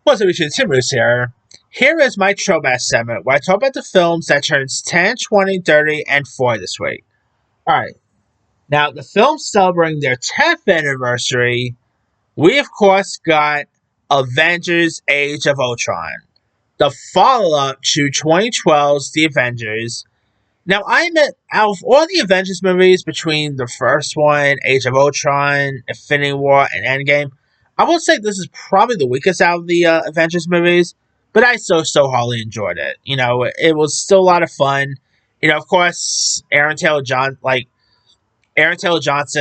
What's up, YouTube? Timbers here. Here is my throwback segment where I talk about the films that turns 10, 20, 30, and 40 this week. Alright, now the films celebrating their 10th anniversary, we of course got Avengers Age of Ultron, the follow up to 2012's The Avengers. Now, I admit, out of all the Avengers movies between the first one, Age of Ultron, Infinity War, and Endgame, I will say this is probably the weakest out of the Avengers movies, but I so wholly enjoyed it. It was still a lot of fun. Of course, Aaron Taylor Johnson,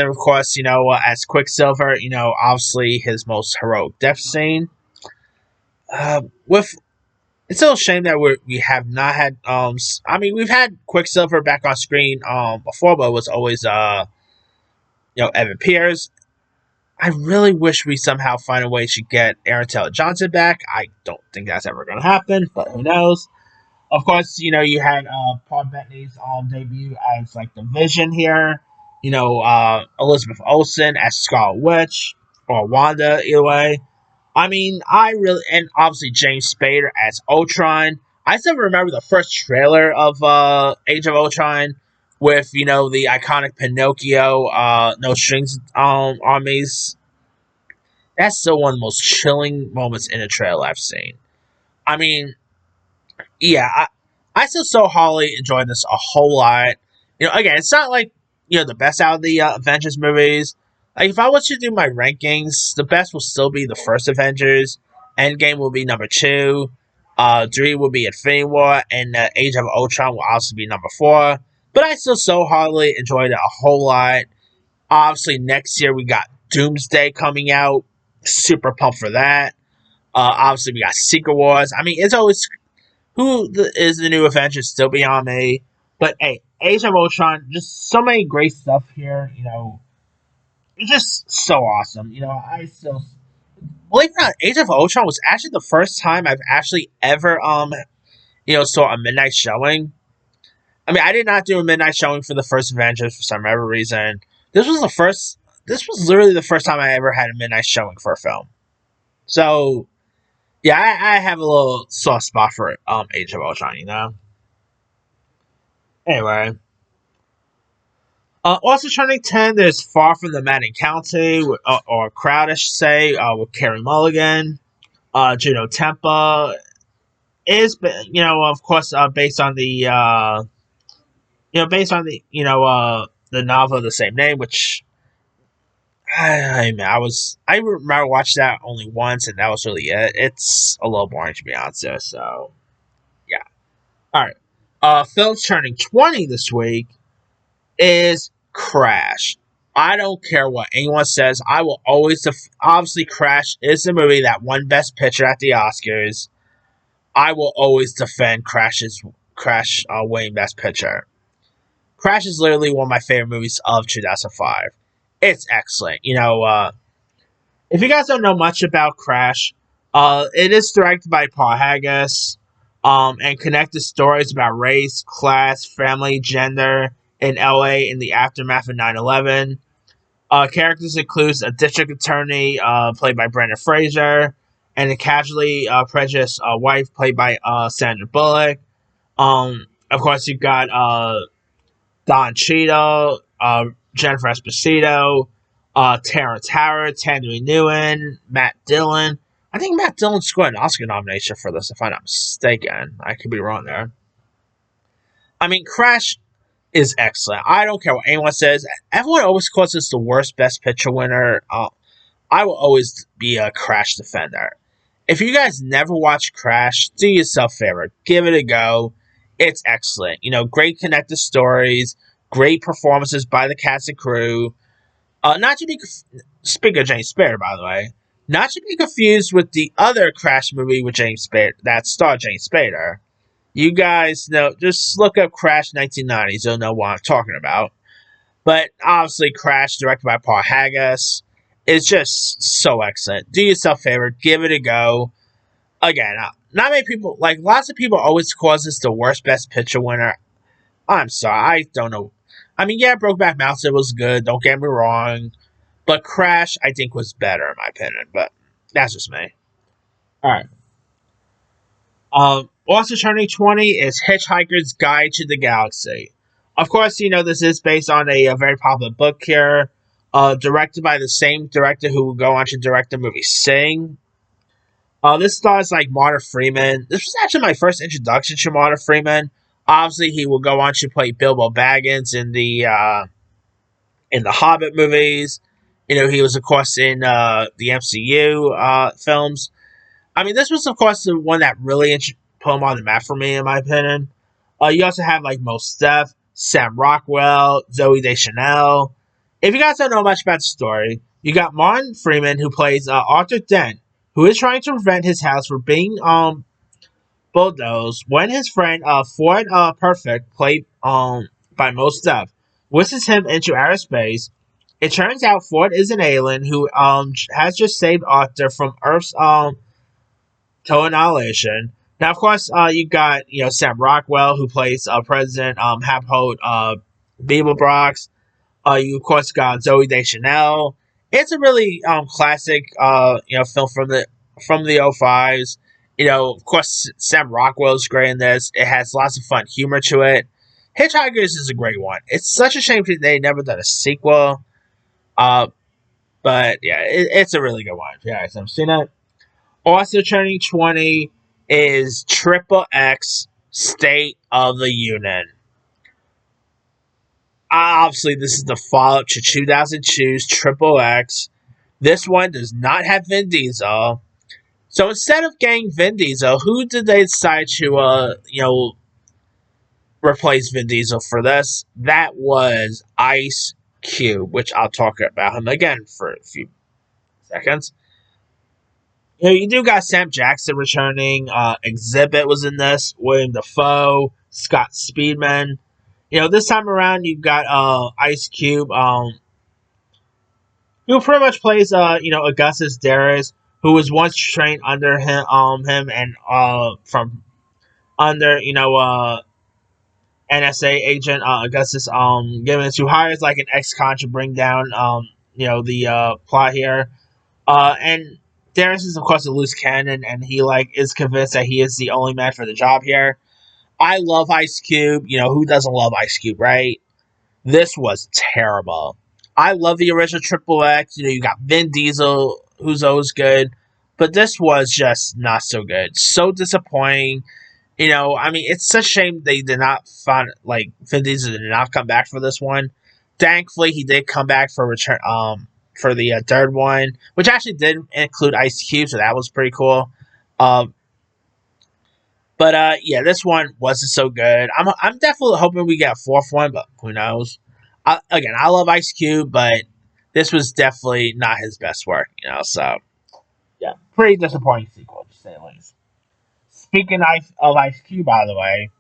of course, as Quicksilver, obviously his most heroic death scene. With It's still a shame that we have not had. We've had Quicksilver back on screen before, but it was always Evan Peters. I really wish we somehow find a way to get Aaron Taylor Johnson back. I don't think that's ever going to happen, but who knows? Of course, you had Paul Bettany's debut as like the Vision here. Elizabeth Olsen as Scarlet Witch or Wanda, either way. And obviously James Spader as Ultron. I still remember the first trailer of Age of Ultron with, the iconic Pinocchio, no strings armies. That's still one of the most chilling moments in a trailer I've seen. I mean, yeah, I still so wholly enjoyed this a whole lot. Again, it's not like, the best out of the Avengers movies. Like, if I was to do my rankings, the best will still be the first Avengers. Endgame will be number 2. 3 will be Infinity War. And Age of Ultron will also be number 4. But I still so heartily enjoyed it a whole lot. Obviously, next year we got Doomsday coming out. Super pumped for that. Obviously, we got Secret Wars. It's always... is the new Avengers still beyond me? But, hey, Age of Ultron, just so many great stuff here, It's just so awesome. I still... Believe it or not, Age of Ultron was actually the first time I've actually ever, saw a midnight showing. I did not do a midnight showing for the first Avengers for some other reason. This was literally the first time I ever had a midnight showing for a film. So, yeah, I have a little soft spot for Age of Ultron, Anyway. Also turning 10, there's Far From the Madden County, or Crowd, I should say, with Carey Mulligan. Juno Tempa is, of course, based on the, the novel of the same name, which, I remember watching that only once, and that was really it. It's a little boring, to be honest, there, so, yeah. Alright. Films turning 20 this week is Crash. I don't care what anyone says. I will always obviously Crash is the movie that won Best Picture at the Oscars. I will always defend Crash winning Best Picture. Crash is literally one of my favorite movies of 2005. It's excellent. If you guys don't know much about Crash, it is directed by Paul Haggis, and connected stories about race, class, family, gender in LA in the aftermath of 9/11. Characters includes a district attorney played by Brendan Fraser, and a casually prejudiced wife played by Sandra Bullock. Of course, you've got Don Cheadle, Jennifer Esposito, Terrence Howard, Tandy Nguyen, Matt Dillon. I think Matt Dillon scored an Oscar nomination for this, if I'm not mistaken. I could be wrong there. Crash is excellent. I don't care what anyone says. Everyone always calls this the worst Best Picture winner. I will always be a Crash defender. If you guys never watched Crash, do yourself a favor. Give it a go. It's excellent. Great connected stories, great performances by the cast and crew. Not to be... Speaking of James Spader, by the way. Not to be confused with the other Crash movie with James Spader, that starred James Spader. You guys know, just look up Crash 1990s, you'll know what I'm talking about. But obviously, Crash, directed by Paul Haggis, is just so excellent. Do yourself a favor, give it a go. Again, not many people, lots of people always call this the worst Best Picture winner. I'm sorry, I don't know. Brokeback Mountain was good, don't get me wrong. But Crash, I think, was better, in my opinion. But that's just me. Alright. Also turning 20 is Hitchhiker's Guide to the Galaxy. Of course, this is based on a very popular book here, directed by the same director who will go on to direct the movie Sing. This stars like Martin Freeman. This was actually my first introduction to Martin Freeman. Obviously, he will go on to play Bilbo Baggins in the Hobbit movies. He was of course in the MCU films. I mean, this was of course the one that really put him on the map for me, in my opinion. You also have like Mos Def, Sam Rockwell, Zoe Deschanel. If you guys don't know much about the story, you got Martin Freeman who plays Arthur Dent, who is trying to prevent his house from being bulldozed when his friend Ford Perfect, played by Mos Def, whistles him into outer space. It turns out Ford is an alien who has just saved Arthur from Earth's total annihilation. Now, of course, you got Sam Rockwell who plays President Hapold Beeblebrox. You of course got Zoe Deschanel. It's a really classic film from the 05s. Of course, Sam Rockwell is great in this. It has lots of fun humor to it. Hitchhikers is a great one. It's such a shame that they never done a sequel. Uh, but yeah, it's a really good one. If you guys haven't seen it. Also turning 20 is Triple X State of the Union. Obviously, this is the follow up to 2002's Triple X. This one does not have Vin Diesel. So instead of getting Vin Diesel, who did they decide to, replace Vin Diesel for this? That was Ice Cube, which I'll talk about him again for a few seconds. You do got Sam Jackson returning. Exhibit was in this. William Dafoe, Scott Speedman. This time around you got Ice Cube, who pretty much plays Augustus Darius, who was once trained under him and from under NSA agent Augustus Gibbons, who hires like an ex-con to bring down the plot here. And Darius is of course a loose cannon, and he is convinced that he is the only man for the job here. I love Ice Cube. Who doesn't love Ice Cube, right? This was terrible. I love the original Triple X. You got Vin Diesel, who's always good, but this was just not so good. So disappointing. I mean, it's such a shame they did not find Vin Diesel did not come back for this one. Thankfully, he did come back for return. For the third one, which actually did include Ice Cube, so that was pretty cool. But yeah, this one wasn't so good. I'm definitely hoping we get a fourth one, but who knows? Again, I love Ice Cube, but this was definitely not his best work. So yeah, pretty disappointing sequel to say the least. Speaking of Ice Cube, by the way,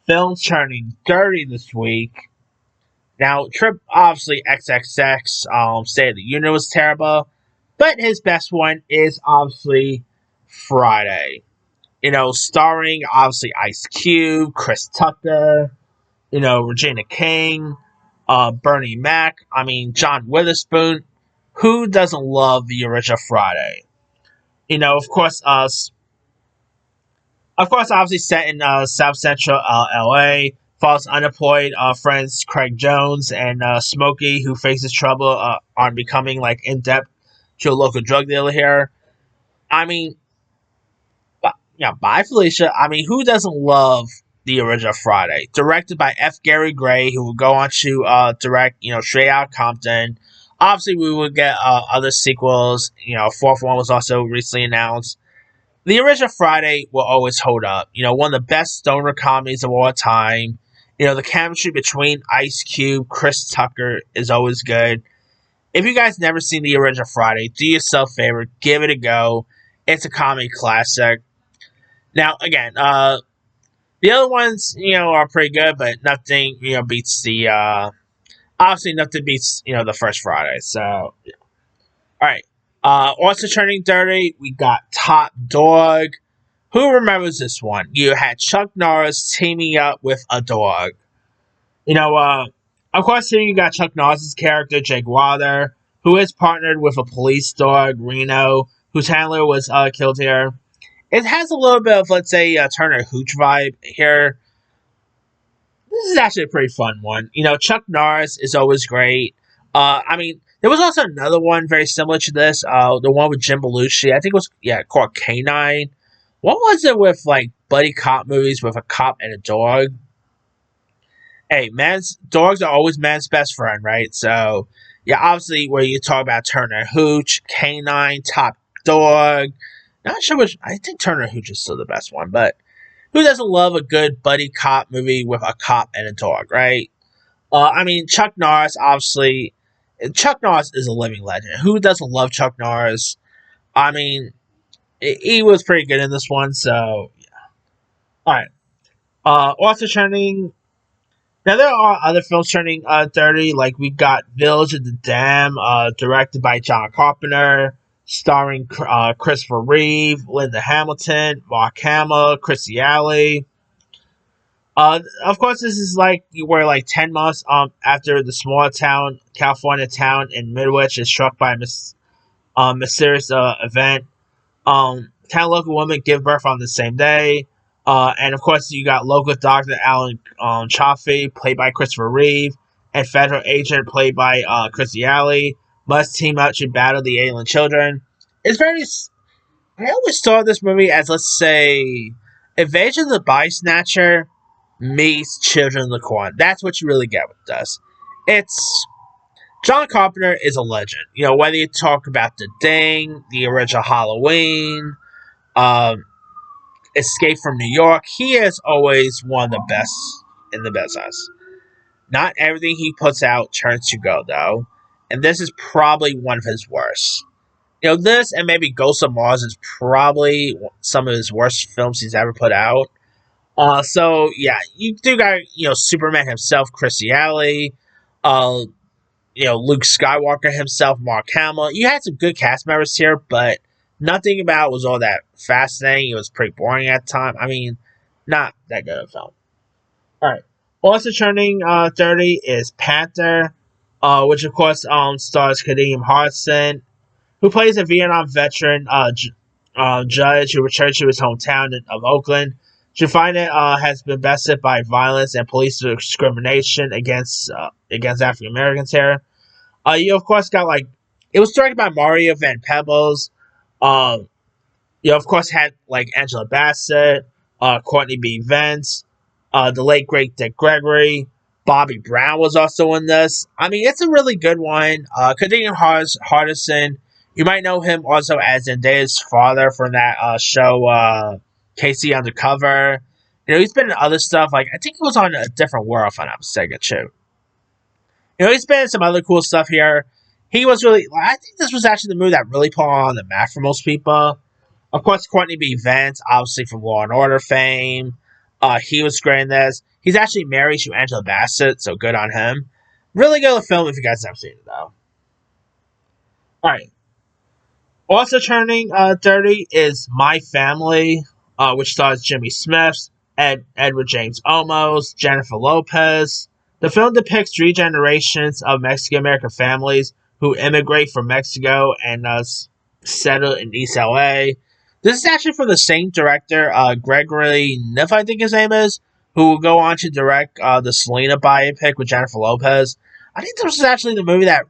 films turning 30 this week. Now, Trip obviously XXX State of the Union was terrible, but his best one is obviously Friday. Starring obviously Ice Cube, Chris Tucker, Regina King, Bernie Mac. I mean, John Witherspoon. Who doesn't love the original Friday? Of course, obviously set in South Central LA. Follows unemployed friends Craig Jones and Smokey, who faces trouble on becoming in debt to a local drug dealer here. I mean, bye Felicia. I mean, who doesn't love the original Friday? Directed by F. Gary Gray, who will go on to direct Straight Outta Compton. Obviously, we will get other sequels. Fourth one was also recently announced. The original Friday will always hold up. One of the best stoner comedies of all time. The chemistry between Ice Cube, Chris Tucker is always good. If you guys never seen the original Friday, do yourself a favor, give it a go. It's a comedy classic. Now, again, the other ones, are pretty good, but nothing, beats the, obviously nothing beats, the first Friday. So, yeah. All right. Also turning 30, we got Top Dog. Who remembers this one? You had Chuck Norris teaming up with a dog. Of course, here you got Chuck Norris's character, Jake Wilder, who is partnered with a police dog, Reno, whose handler was killed here. It has a little bit of, let's say, a Turner Hooch vibe here. This is actually a pretty fun one. Chuck Norris is always great. I mean, there was also another one very similar to this. The one with Jim Belushi. I think it was called Canine. What was it with like buddy cop movies with a cop and a dog? Hey, man's dogs are always man's best friend, right? So yeah, obviously where you talk about Turner Hooch, Canine, Top Dog. Not sure which. I think Turner Hooch is still the best one, but who doesn't love a good buddy cop movie with a cop and a dog, right? I mean, Chuck Norris, obviously. Chuck Norris is a living legend. Who doesn't love Chuck Norris? I mean, he was pretty good in this one, so. All right. Also trending. Now, there are other films turning 30, like we got Village of the Dam, directed by John Carpenter, starring Christopher Reeve, Linda Hamilton, Mark Hamill, Chrissy Alley. Of course, this is like where like 10 months after the small town California town in Midwich is struck by a mysterious event. 10 local women give birth on the same day. And of course, you got local doctor Alan Chaffee, played by Christopher Reeve, and federal agent, played by Chrissy Alley, must team up to battle the alien children. It's very. I always saw this movie as, let's say, Invasion of the Body Snatcher meets Children of the Corn. That's what you really get with this. It's John Carpenter is a legend. Whether you talk about The Thing, the original Halloween, um, Escape from New York, he is always one of the best in the business. Not everything he puts out turns to go, though, and this is probably one of his worst. This and maybe Ghost of Mars is probably some of his worst films he's ever put out. So yeah, you do got Superman himself, Chrissy Alley, uh, Luke Skywalker himself, Mark Hamill. You had some good cast members here, but nothing about it was all that fascinating. It was pretty boring at the time. I mean, not that good of a film. All right. Also turning 30 is Panther, which of course stars Kadeem Hardison, who plays a Vietnam veteran judge who returns to his hometown of Oakland to find it has been bested by violence and police discrimination against African Americans here. You of course got like it was directed by Mario Van Peebles. Um, you of course had like Angela Bassett, Courtney B. Vance, the late great Dick Gregory. Bobby Brown was also in this. I mean, it's a really good one. Kadeem Hardison, you might know him also as Zendaya's father from that show, Casey Undercover. He's been in other stuff. Like, I think he was on A Different World, if I'm not mistaken, too. He's been in some other cool stuff here. He was really, I think this was actually the movie that really put on the map for most people. Of course, Courtney B. Vance, obviously from Law and Order fame. He was great in this. He's actually married to Angela Bassett, so good on him. Really good film if you guys haven't seen it, though. Alright. Also turning 30 is My Family, which stars Jimmy Smith, Edward James Olmos, Jennifer Lopez. The film depicts three generations of Mexican-American families who immigrate from Mexico and settle in East LA. This is actually from the same director, Gregory Niff, I think his name is, who will go on to direct the Selena biopic with Jennifer Lopez. I think this was actually the movie that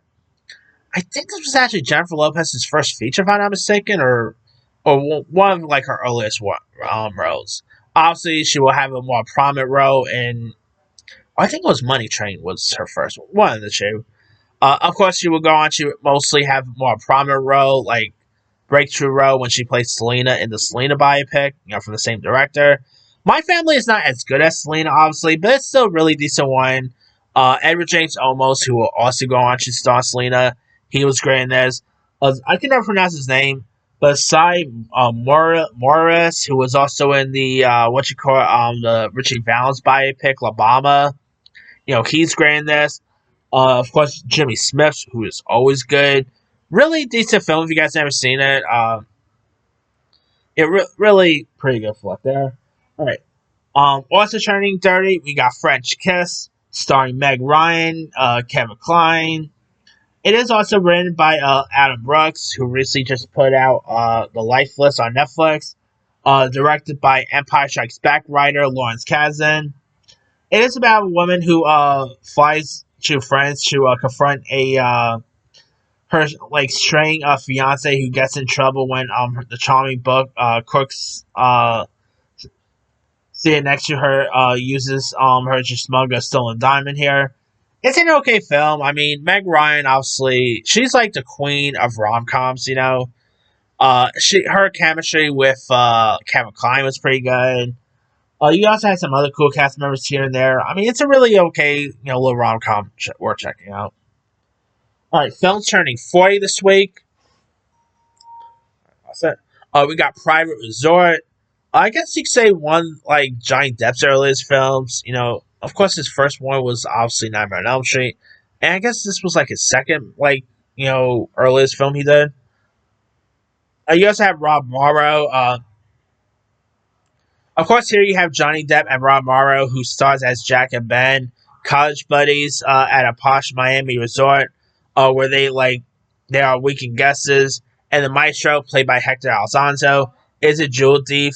I think this was actually Jennifer Lopez's first feature, if I'm not mistaken, or one of like her earliest roles. Obviously, she will have a more prominent role in. I think it was Money Train was her first one of the two. Of course, she will go on to mostly have a more prominent role, like breakthrough role when she plays Selena in the Selena biopic, from the same director. My Family is not as good as Selena, obviously, but it's still a really decent one. Edward James Olmos, who will also go on to star Selena, he was great in this. I can never pronounce his name, but Cy Morris, who was also in the the Richie Valens biopic La Bama, he's great in this. Of course, Jimmy Smith, who is always good. Really decent film if you guys never seen it. Really pretty good flick there. All right. Also turning 30, we got French Kiss, starring Meg Ryan, Kevin Kline. It is also written by Adam Brooks, who recently just put out The Lifeless on Netflix. directed by Empire Strikes Back writer Lawrence Kasdan. It is about a woman who flies to France to confront a her like straying fiance who gets in trouble when the charming book crooks sitting next to her uses her to smuggle a stolen diamond here. It's an okay film. I mean, Meg Ryan obviously she's like the queen of rom coms. You know, her chemistry with Kevin Kline was pretty good. You also had some other cool cast members here and there. I mean, it's a really okay, little rom com worth checking out. All right, films turning 40 this week. What's that? We got Private Resort. I guess you could say one like Johnny Depp's earliest films. Of course, his first one was obviously Nightmare on Elm Street, and I guess this was like his second like earliest film he did. You also have Rob Morrow. Of course, here you have Johnny Depp and Rob Morrow, who stars as Jack and Ben, college buddies at a posh Miami resort, where they are weekend guests, and the maestro, played by Hector Alonso, is a jewel thief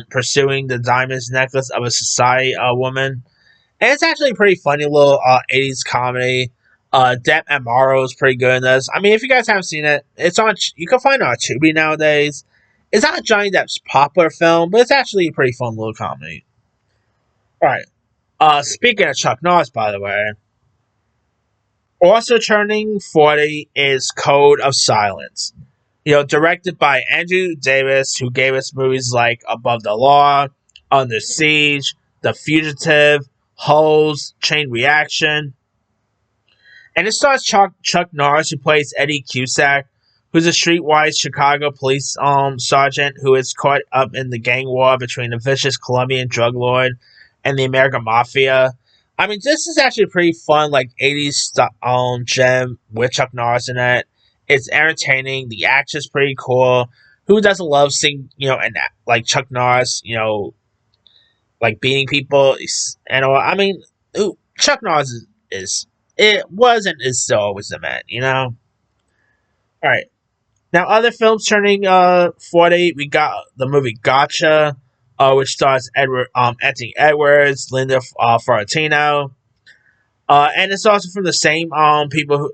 pursuing the diamonds necklace of a society woman. And it's actually a pretty funny little 80s comedy. Depp and Morrow is pretty good in this. I mean, if you guys haven't seen it, it's on. You can find it on Tubi nowadays. It's not Johnny Depp's popular film, but it's actually a pretty fun little comedy. Alright. Speaking of Chuck Norris, by the way, also turning 40 is Code of Silence. Directed by Andrew Davis, who gave us movies like Above the Law, Under Siege, The Fugitive, Holes, Chain Reaction. And it stars Chuck Norris, who plays Eddie Cusack, who's a streetwise Chicago police sergeant who is caught up in the gang war between a vicious Colombian drug lord and the American mafia. I mean, this is actually a pretty fun, like 80s gem with Chuck Norris in it. It's entertaining. The action's pretty cool. Who doesn't love seeing, and like Chuck Norris, like beating people? And I mean, Chuck Norris is it was and is still always the man, All right. Now, other films turning 40, we got the movie Gotcha, which stars Anthony Edwards, Linda Fiorentino, and it's also from the same people who.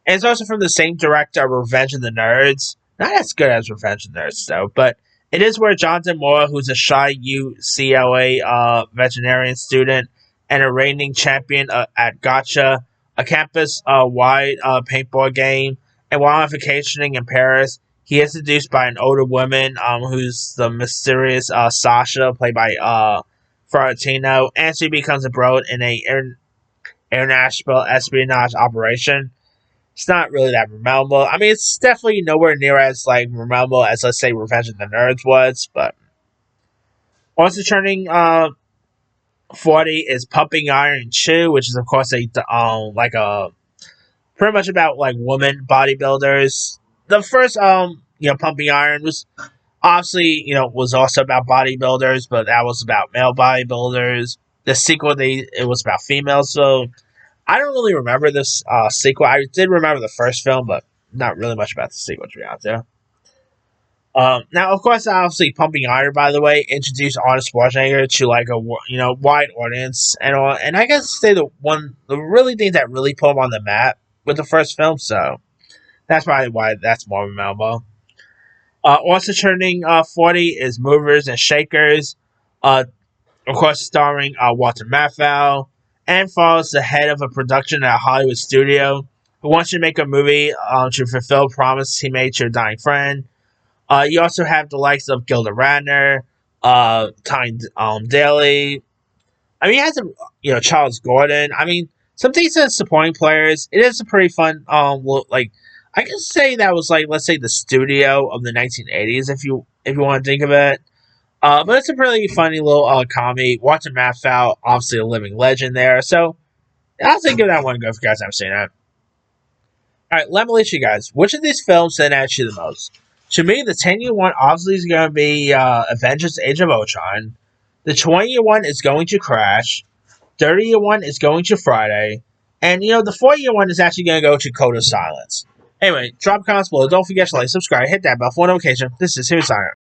And it's also from the same director of Revenge of the Nerds. Not as good as Revenge of the Nerds, though, but it is where Jonathan Moore, who's a shy UCLA veterinarian student and a reigning champion at Gotcha, a campus-wide paintball game, and while on vacationing in Paris, he is seduced by an older woman who's the mysterious Sasha, played by Fiorentino, and she becomes embroiled in a international espionage operation. It's not really that memorable. I mean, it's definitely nowhere near as like memorable as, let's say, Revenge of the Nerds was, but also turning 40 is Pumping Iron 2, which is of course a pretty much about like women bodybuilders. The first Pumping Iron was obviously was also about bodybuilders, but that was about male bodybuilders. The sequel it was about females, so I don't really remember this sequel. I did remember the first film, but not really much about the sequel, to be honest. Yeah. Now, of course, obviously, Pumping Iron, by the way, introduced Arnold Schwarzenegger to like a wide audience and all. And I guess say the really thing that really put him on the map with the first film. So that's probably why that's more memorable. Also turning 40 is Movers and Shakers. Of course, starring Walter Matthau, and follows the head of a production at a Hollywood studio who wants to make a movie to fulfill a promise he made to a dying friend. You also have the likes of Gilda Radner, Tyne Daly. I mean, it has Charles Gordon. I mean, some decent supporting players. It is a pretty fun like I can say that was like, let's say, the studio of the 1980s if you want to think of it. But it's a really funny little comedy. Walter Matthau, obviously a living legend there. So I'll say give that one a go if you guys haven't seen it. Alright, let me let you guys. Which of these films stand out to you the most? To me, the 10-year one obviously is going to be Avengers Age of Ultron. The 20-year one is going to Crash. 30-year one is going to Friday. And, the 40-year one is actually going to go to Code of Silence. Anyway, drop comments below. Don't forget to like, subscribe, hit that bell for notification. This is Here's Iron.